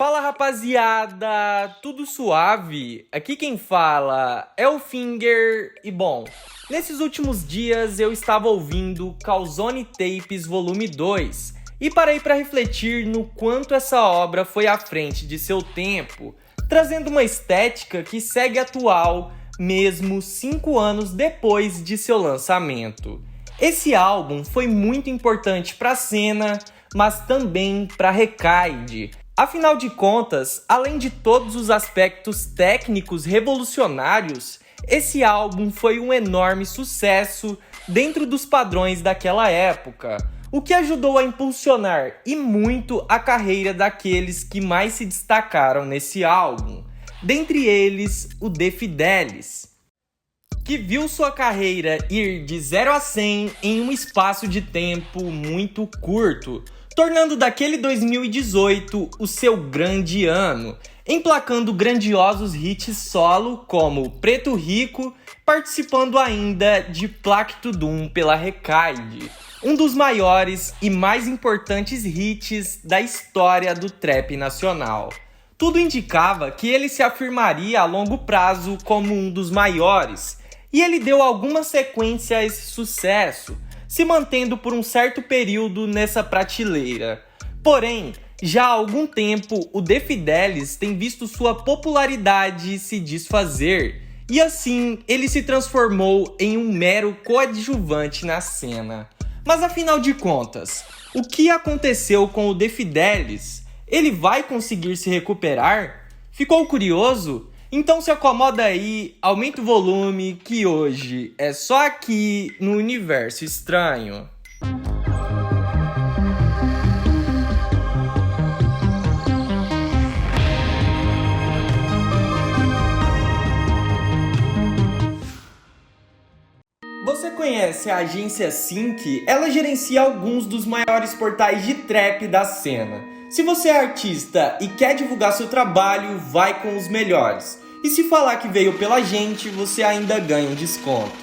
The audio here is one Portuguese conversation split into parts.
Fala rapaziada, tudo suave? Aqui quem fala é o Finger e bom, nesses últimos dias eu estava ouvindo Calzone Tapes Volume 2 e parei para refletir no quanto essa obra foi à frente de seu tempo, trazendo uma estética que segue atual mesmo 5 anos depois de seu lançamento. Esse álbum foi muito importante para a cena, mas também para Recaide. Afinal de contas, além de todos os aspectos técnicos revolucionários, esse álbum foi um enorme sucesso dentro dos padrões daquela época, o que ajudou a impulsionar e muito a carreira daqueles que mais se destacaram nesse álbum, dentre eles o The Fidelis, que viu sua carreira ir de 0 a 100 em um espaço de tempo muito curto, tornando daquele 2018 o seu grande ano, emplacando grandiosos hits solo como Preto Rico, participando ainda de Plaque to Doom pela Recaide, um dos maiores e mais importantes hits da história do trap nacional. Tudo indicava que ele se afirmaria a longo prazo como um dos maiores, e ele deu alguma sequência a esse sucesso, se mantendo por um certo período nessa prateleira. Porém, já há algum tempo, o The Fidelis tem visto sua popularidade se desfazer, e assim ele se transformou em um mero coadjuvante na cena. Mas afinal de contas, o que aconteceu com o The Fidelis? Ele vai conseguir se recuperar? Ficou curioso? Então se acomoda aí, aumenta o volume, que hoje é só aqui no Universo Estranho. Você conhece a agência Sync? Ela gerencia alguns dos maiores portais de trap da cena. Se você é artista e quer divulgar seu trabalho, vai com os melhores. E se falar que veio pela gente, você ainda ganha um desconto.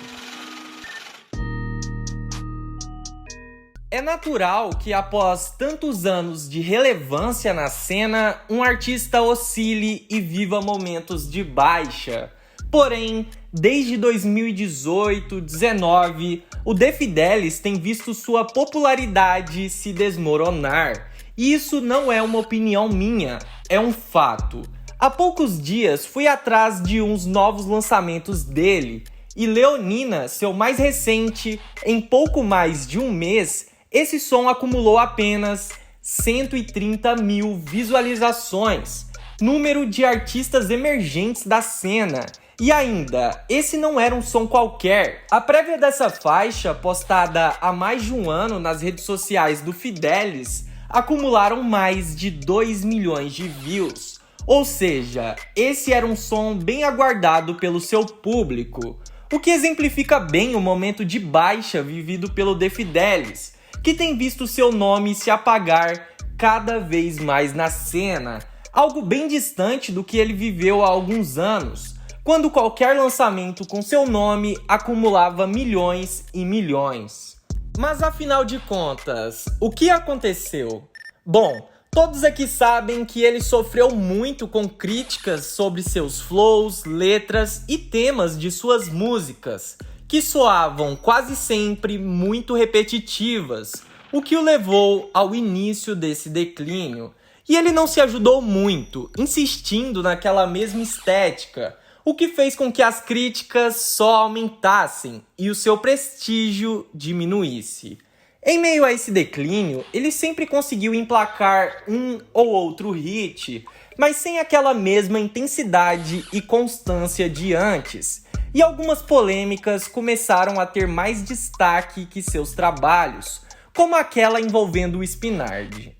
É natural que após tantos anos de relevância na cena, um artista oscile e viva momentos de baixa. Porém, desde 2018-19, o The Fidelis tem visto sua popularidade se desmoronar. E isso não é uma opinião minha, é um fato. Há poucos dias fui atrás de uns novos lançamentos dele, e Leonina, seu mais recente, em pouco mais de um mês, esse som acumulou apenas 130 mil visualizações, número de artistas emergentes da cena. E ainda, esse não era um som qualquer. A prévia dessa faixa, postada há mais de um ano nas redes sociais do Fidelis, acumularam mais de 2 milhões de views. Ou seja, esse era um som bem aguardado pelo seu público, o que exemplifica bem o momento de baixa vivido pelo The Fidelis, que tem visto seu nome se apagar cada vez mais na cena, algo bem distante do que ele viveu há alguns anos, quando qualquer lançamento com seu nome acumulava milhões e milhões. Mas afinal de contas, o que aconteceu? Bom, todos aqui sabem que ele sofreu muito com críticas sobre seus flows, letras e temas de suas músicas, que soavam quase sempre muito repetitivas, o que o levou ao início desse declínio. E ele não se ajudou muito, insistindo naquela mesma estética, o que fez com que as críticas só aumentassem e o seu prestígio diminuísse. Em meio a esse declínio, ele sempre conseguiu emplacar um ou outro hit, mas sem aquela mesma intensidade e constância de antes, e algumas polêmicas começaram a ter mais destaque que seus trabalhos, como aquela envolvendo o Spinard.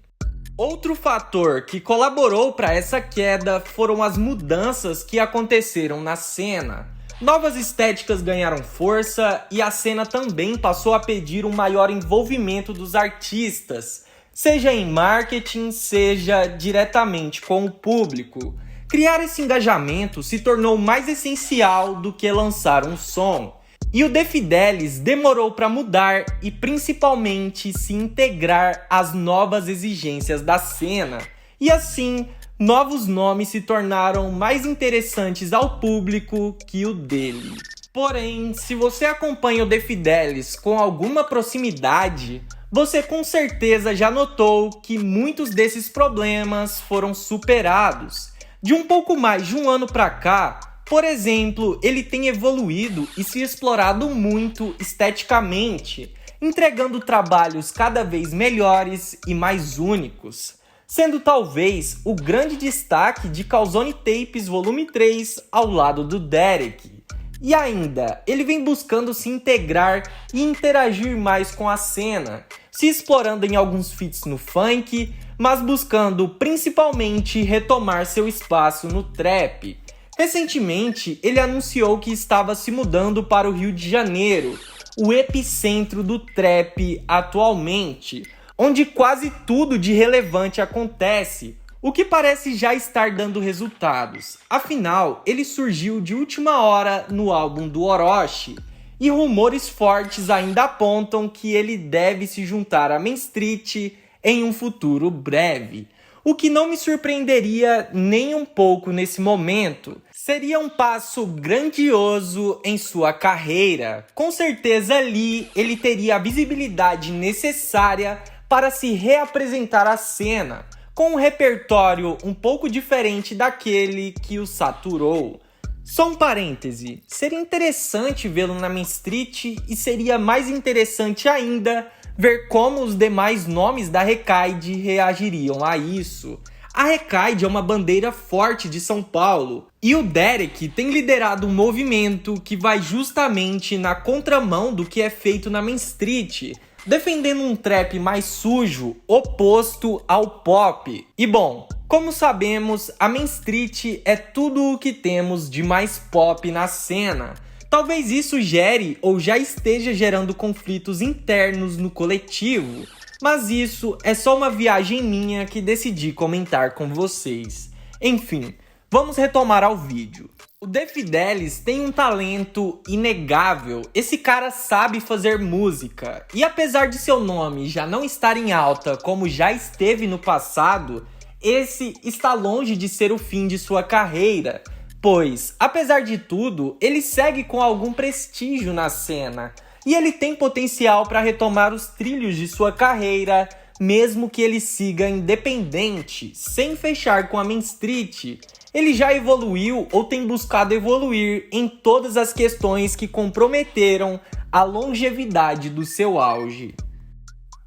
Outro fator que colaborou para essa queda foram as mudanças que aconteceram na cena. Novas estéticas ganharam força e a cena também passou a pedir um maior envolvimento dos artistas, seja em marketing, seja diretamente com o público. Criar esse engajamento se tornou mais essencial do que lançar um som. E o The Fidelis demorou para mudar e principalmente se integrar às novas exigências da cena, e assim novos nomes se tornaram mais interessantes ao público que o dele. Porém, se você acompanha o The Fidelis com alguma proximidade, você com certeza já notou que muitos desses problemas foram superados. De um pouco mais de um ano pra cá, por exemplo, ele tem evoluído e se explorado muito esteticamente, entregando trabalhos cada vez melhores e mais únicos, sendo talvez o grande destaque de Calzone Tapes Volume 3 ao lado do Derek. E ainda, ele vem buscando se integrar e interagir mais com a cena, se explorando em alguns feats no funk, mas buscando principalmente retomar seu espaço no trap. Recentemente, ele anunciou que estava se mudando para o Rio de Janeiro, o epicentro do trap atualmente, onde quase tudo de relevante acontece, o que parece já estar dando resultados. Afinal, ele surgiu de última hora no álbum do Orochi, e rumores fortes ainda apontam que ele deve se juntar a Main Street em um futuro breve. O que não me surpreenderia nem um pouco nesse momento. Seria um passo grandioso em sua carreira. Com certeza ali ele teria a visibilidade necessária para se reapresentar à cena, com um repertório um pouco diferente daquele que o saturou. Só um parêntese, seria interessante vê-lo na Main Street e seria mais interessante ainda ver como os demais nomes da Recaide reagiriam a isso. A Recaide é uma bandeira forte de São Paulo e o Derek tem liderado um movimento que vai justamente na contramão do que é feito na Main Street, defendendo um trap mais sujo, oposto ao pop. E bom, como sabemos, a Main Street é tudo o que temos de mais pop na cena. Talvez isso gere ou já esteja gerando conflitos internos no coletivo, mas isso é só uma viagem minha que decidi comentar com vocês. Enfim, vamos retomar ao vídeo. O The Fidelis tem um talento inegável, esse cara sabe fazer música, e apesar de seu nome já não estar em alta como já esteve no passado, esse está longe de ser o fim de sua carreira, pois, apesar de tudo, ele segue com algum prestígio na cena, e ele tem potencial para retomar os trilhos de sua carreira, mesmo que ele siga independente, sem fechar com a Main Street. Ele já evoluiu ou tem buscado evoluir em todas as questões que comprometeram a longevidade do seu auge.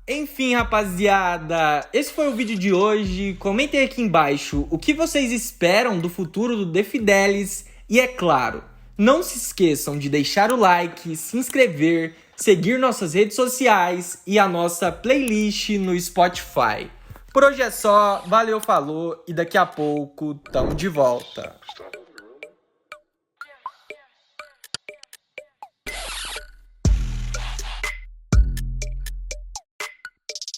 Enfim, rapaziada, esse foi o vídeo de hoje. Comentem aqui embaixo o que vocês esperam do futuro do The Fidelis. E é claro, não se esqueçam de deixar o like, se inscrever, seguir nossas redes sociais e a nossa playlist no Spotify. Por hoje é só, valeu, falou e daqui a pouco tamo de volta.